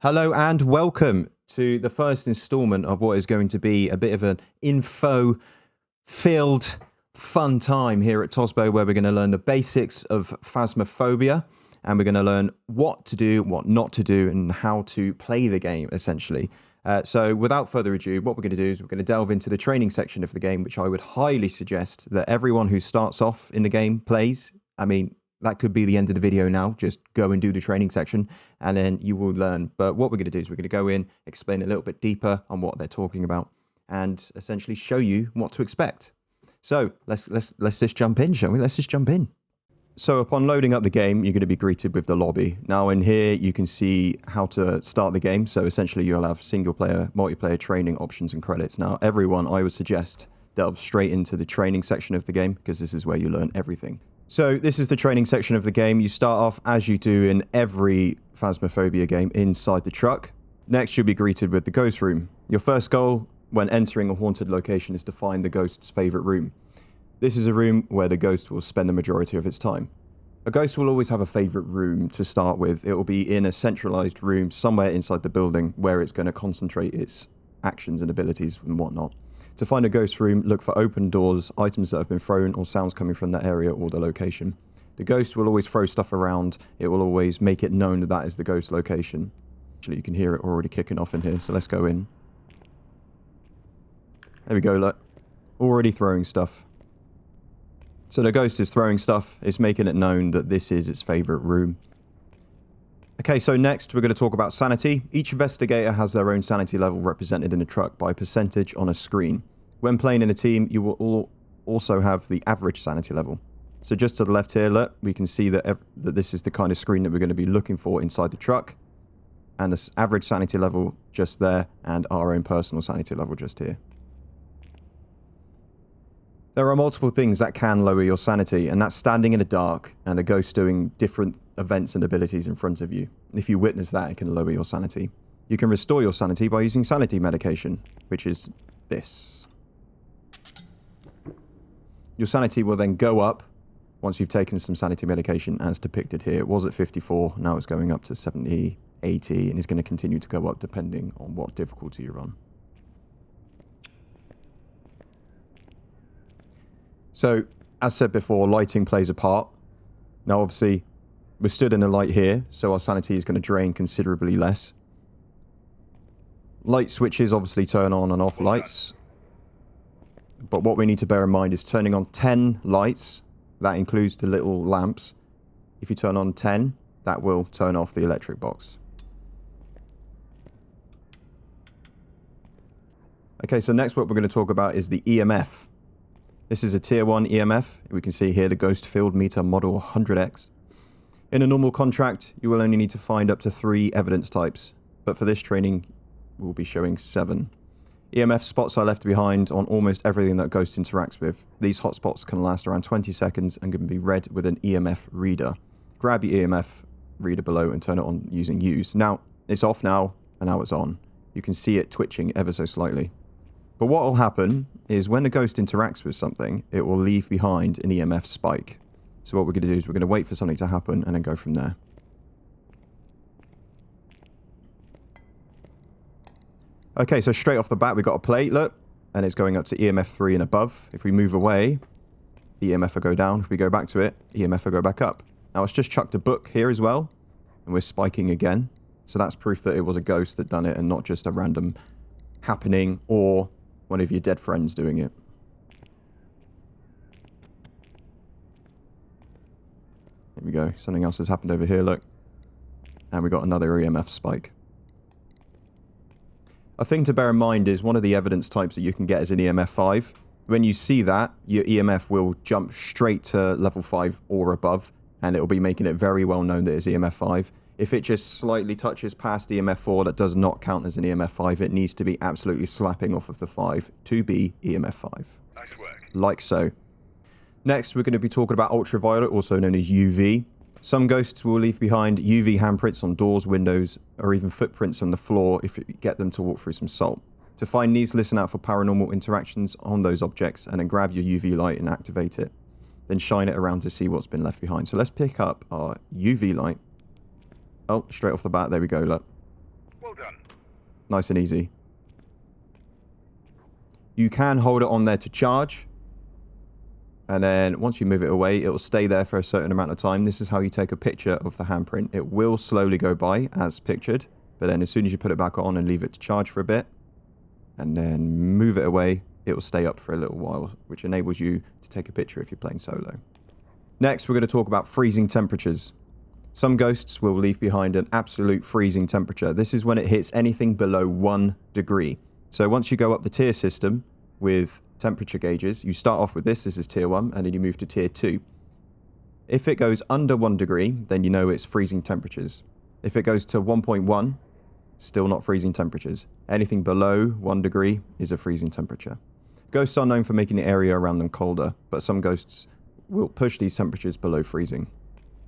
Hello and welcome to the first installment of what is going to be a bit of an info-filled fun time here at Tosbo, where we're going to learn the basics of Phasmophobia, and we're going to learn what to do, what not to do, and how to play the game, essentially. So without further ado, what we're going to do is we're going to delve into the training section of the game, which I would highly suggest that everyone who starts off in the game plays. I mean, that could be the end of the video now. Just go and do the training section and then you will learn. But what we're going to do is we're going to go in, explain a little bit deeper on what they're talking about, and essentially show you what to expect. So let's just jump in, shall we? Let's just jump in. So upon loading up the game, you're going to be greeted with the lobby. Now in here, you can see how to start the game. So essentially you'll have single player, multiplayer training options and credits. Now everyone, I would suggest delve straight into the training section of the game because this is where you learn everything. So this is the training section of the game. You start off as you do in every Phasmophobia game inside the truck. Next, you'll be greeted with the ghost room. Your first goal when entering a haunted location is to find the ghost's favorite room. This is a room where the ghost will spend the majority of its time. A ghost will always have a favorite room to start with. It will be in a centralized room somewhere inside the building where it's going to concentrate its actions and abilities and whatnot. To find a ghost room, look for open doors, items that have been thrown, or sounds coming from that area or the location. The ghost will always throw stuff around. It will always make it known that that is the ghost location. Actually, you can hear it already kicking off in here, so let's go in. There we go, look. Already throwing stuff. So the ghost is throwing stuff. It's making it known that this is its favorite room. Okay, so next we're going to talk about sanity. Each investigator has their own sanity level represented in the truck by a percentage on a screen. When playing in a team, you will also have the average sanity level. So just to the left here, look, we can see that this is the kind of screen that we're going to be looking for inside the truck. And the average sanity level just there, and our own personal sanity level just here. There are multiple things that can lower your sanity, and that's standing in the dark and a ghost doing different events and abilities in front of you. If you witness that, it can lower your sanity. You can restore your sanity by using sanity medication, which is this. Your sanity will then go up once you've taken some sanity medication, as depicted here. It was at 54, now it's going up to 70, 80, and it's going to continue to go up depending on what difficulty you're on. So, as said before, lighting plays a part. Now, obviously, we're stood in the light here, so our sanity is going to drain considerably less. Light switches obviously turn on and off lights. But what we need to bear in mind is turning on 10 lights. That includes the little lamps. If you turn on 10, that will turn off the electric box. Okay, so next what we're going to talk about is the EMF. This is a tier 1 EMF. We can see here the ghost field meter model 100X. In a normal contract, you will only need to find up to 3 evidence types, but for this training, we'll be showing 7. EMF spots are left behind on almost everything that ghost interacts with. These hotspots can last around 20 seconds and can be read with an EMF reader. Grab your EMF reader below and turn it on using use. Now, it's off now, and now it's on. You can see it twitching ever so slightly. But what will happen is when the ghost interacts with something, it will leave behind an EMF spike. So what we're going to do is we're going to wait for something to happen and then go from there. Okay, so straight off the bat, we've got a plate, look, and it's going up to EMF 3 and above. If we move away, the EMF will go down. If we go back to it, EMF will go back up. Now, it's just chucked a book here as well, and we're spiking again. So that's proof that it was a ghost that done it and not just a random happening or one of your dead friends doing it. Here we go. Something else has happened over here, look. And we got another EMF spike. A thing to bear in mind is one of the evidence types that you can get is an EMF 5. When you see that, your EMF will jump straight to level 5 or above, and it will be making it very well known that it's EMF 5. If it just slightly touches past EMF 4, that does not count as an EMF 5. It needs to be absolutely slapping off of the 5 to be EMF 5. Nice work. Like so. Next, we're going to be talking about ultraviolet, also known as UV. Some ghosts will leave behind UV handprints on doors, windows, or even footprints on the floor if you get them to walk through some salt. To find these, listen out for paranormal interactions on those objects, and then grab your UV light and activate it. Then shine it around to see what's been left behind. So let's pick up our UV light. Oh, straight off the bat, there we go, look. Nice and easy. You can hold it on there to charge. And then once you move it away, it will stay there for a certain amount of time. This is how you take a picture of the handprint. It will slowly go by as pictured. But then as soon as you put it back on and leave it to charge for a bit, and then move it away, it will stay up for a little while, which enables you to take a picture if you're playing solo. Next, we're going to talk about freezing temperatures. Some ghosts will leave behind an absolute freezing temperature. This is when it hits anything below 1 degree. So once you go up the tier system with temperature gauges, you start off with this is tier 1, and then you move to tier 2. If it goes under 1 degree, then you know it's freezing temperatures. If it goes to 1.1, still not freezing temperatures. Anything below 1 degree is a freezing temperature. Ghosts are known for making the area around them colder, but some ghosts will push these temperatures below freezing.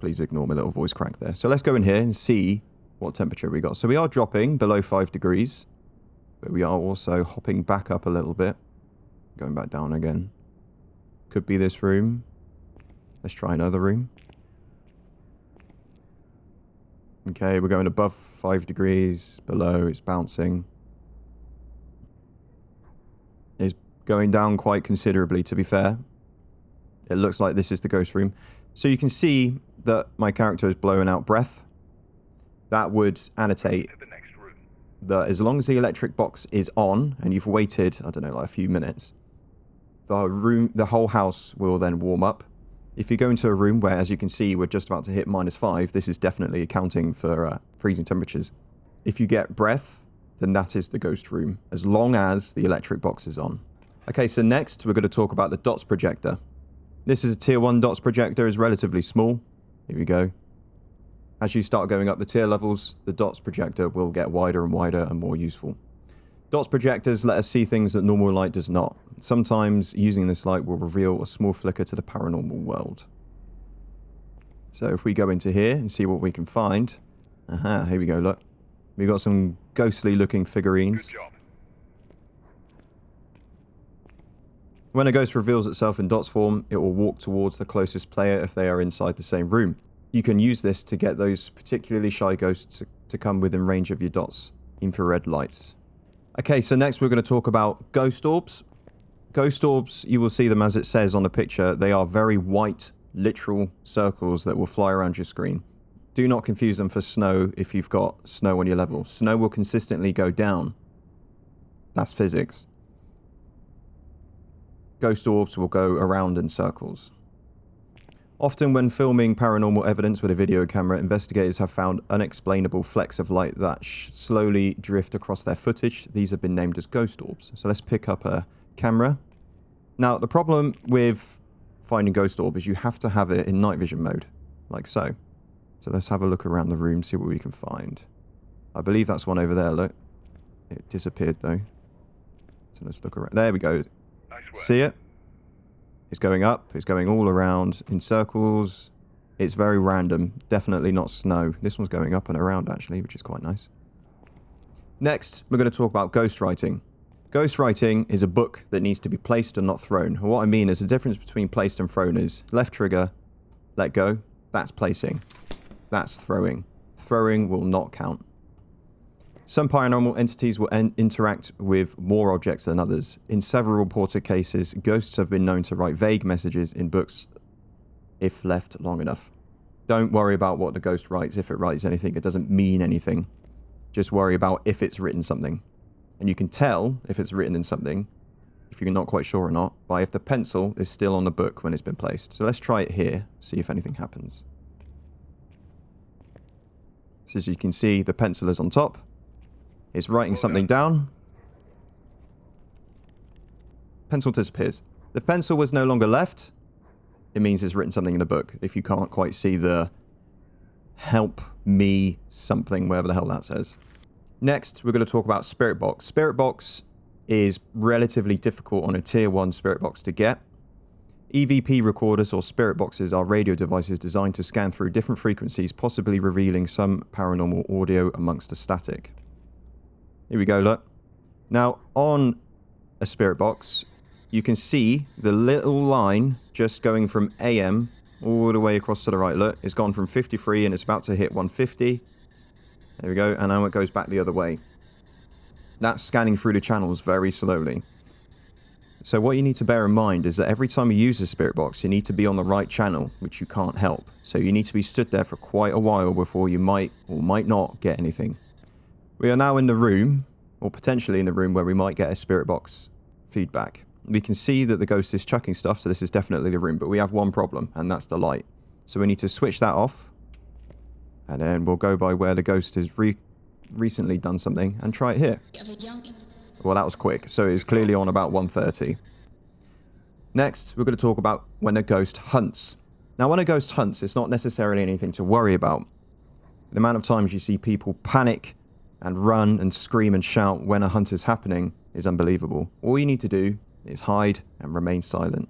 Please ignore my little voice crack there. So let's go in here and see what temperature we got. So we are dropping below 5 degrees, but we are also hopping back up a little bit. Going back down again. Could be this room. Let's try another room. Okay, we're going above 5 degrees. Below, it's bouncing. It's going down quite considerably, to be fair. It looks like this is the ghost room. So you can see that my character is blowing out breath. That would annotate that as long as the electric box is on, and you've waited, I don't know, like a few minutes, the whole house will then warm up. If you go into a room where, as you can see, we're just about to hit -5, this is definitely accounting for freezing temperatures. If you get breath, then that is the ghost room, as long as the electric box is on. Okay, so next we're going to talk about the dots projector. This is a tier 1 dots projector, is relatively small. Here we go. As you start going up the tier levels, the dots projector will get wider and wider and more useful. Dots projectors let us see things that normal light does not. Sometimes using this light will reveal a small flicker to the paranormal world. So if we go into here and see what we can find. Aha, here we go, look. We got some ghostly looking figurines. Good job. When a ghost reveals itself in dots form, it will walk towards the closest player if they are inside the same room. You can use this to get those particularly shy ghosts to come within range of your dots infrared lights. Okay, so next we're going to talk about ghost orbs. Ghost orbs, you will see them as it says on the picture. They are very white, literal circles that will fly around your screen. Do not confuse them for snow if you've got snow on your level. Snow will consistently go down. That's physics. Ghost orbs will go around in circles. Often when filming paranormal evidence with a video camera, investigators have found unexplainable flecks of light that slowly drift across their footage. These have been named as ghost orbs. So let's pick up a camera. Now, the problem with finding ghost orb is you have to have it in night vision mode, like so. So let's have a look around the room, see what we can find. I believe that's one over there, look. It disappeared though. So let's look around. There we go. Nice work. See it? It's going up, it's going all around in circles. It's very random, definitely not snow. This one's going up and around actually, which is quite nice. Next, we're going to talk about ghostwriting. Ghostwriting is a book that needs to be placed and not thrown. And what I mean is the difference between placed and thrown is left trigger, let go, that's placing. That's throwing. Throwing will not count. Some paranormal entities will interact with more objects than others. In several reported cases, ghosts have been known to write vague messages in books if left long enough. Don't worry about what the ghost writes. If it writes anything, it doesn't mean anything. Just worry about if it's written something. And you can tell if it's written in something, if you're not quite sure or not, by if the pencil is still on the book when it's been placed. So let's try it here, see if anything happens. So as you can see, the pencil is on top. It's writing something down. Pencil disappears. The pencil was no longer left. It means it's written something in the book. If you can't quite see the help me something, whatever the hell that says. Next, we're going to talk about Spirit Box. Spirit Box is relatively difficult on a tier 1 Spirit Box to get. EVP recorders or Spirit Boxes are radio devices designed to scan through different frequencies, possibly revealing some paranormal audio amongst the static. Here we go, look. Now, on a Spirit Box, you can see the little line just going from AM all the way across to the right. Look, it's gone from 53 and it's about to hit 150. There we go, and now it goes back the other way. That's scanning through the channels very slowly. So what you need to bear in mind is that every time you use a spirit box, you need to be on the right channel, which you can't help. So you need to be stood there for quite a while before you might or might not get anything. We are now in the room, or potentially in the room where we might get a spirit box feedback. We can see that the ghost is chucking stuff, so this is definitely the room, but we have one problem, and that's the light. So we need to switch that off, and then we'll go by where the ghost has recently done something and try it here. Well, that was quick, so it was clearly on about 1:30. Next, we're going to talk about when a ghost hunts. Now, when a ghost hunts, it's not necessarily anything to worry about. The amount of times you see people panic and run and scream and shout when a hunt is happening is unbelievable. All you need to do is hide and remain silent.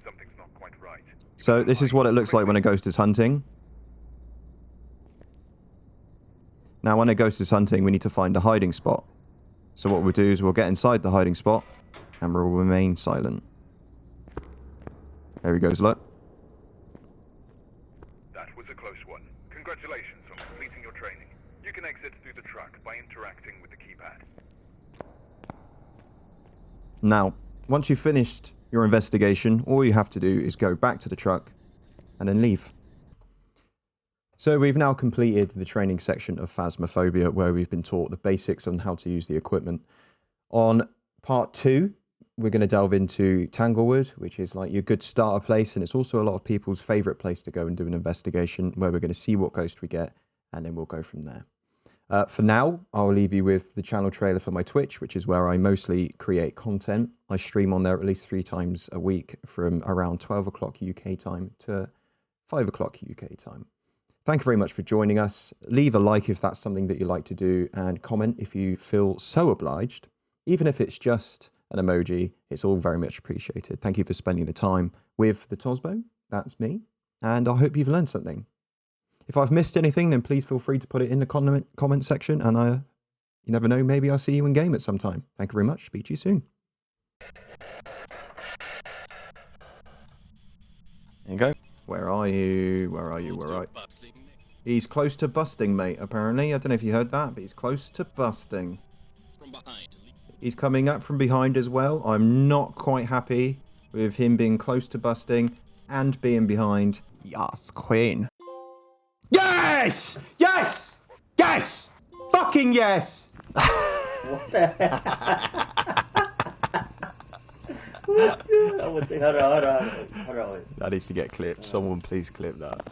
Something's not quite right. So this is what it looks like when a ghost is hunting. Now, when a ghost is hunting, we need to find a hiding spot. So what we'll do is we'll get inside the hiding spot and we'll remain silent. There he goes, look. That was a close one. Congratulations on completing your training. You can exit through the truck by interacting with the keypad. Now, once you've finished your investigation, all you have to do is go back to the truck and then leave. So we've now completed the training section of Phasmophobia, where we've been taught the basics on how to use the equipment. On part 2, we're going to delve into Tanglewood, which is like your good starter place, and it's also a lot of people's favourite place to go and do an investigation, where we're going to see what ghost we get, and then we'll go from there. For now, I'll leave you with the channel trailer for my Twitch, which is where I mostly create content. I stream on there at least 3 times a week from around 12 o'clock UK time to 5 o'clock UK time. Thank you very much for joining us. Leave a like if that's something that you like to do, and comment if you feel so obliged. Even if it's just an emoji, it's all very much appreciated. Thank you for spending the time with the Tosbo. That's me. And I hope you've learned something. If I've missed anything, then please feel free to put it in the comment section. And you never know, maybe I'll see you in game at some time. Thank you very much. Speak to you soon. There you go. Where are you? Where are you? Where are you? He's close to busting, mate, apparently. I don't know if you heard that, but he's close to busting. From behind. He's coming up from behind as well. I'm not quite happy with him being close to busting and being behind. Yes, Queen. Yes! Yes! Yes! Fucking yes! What the That needs to get clipped. Someone please clip that.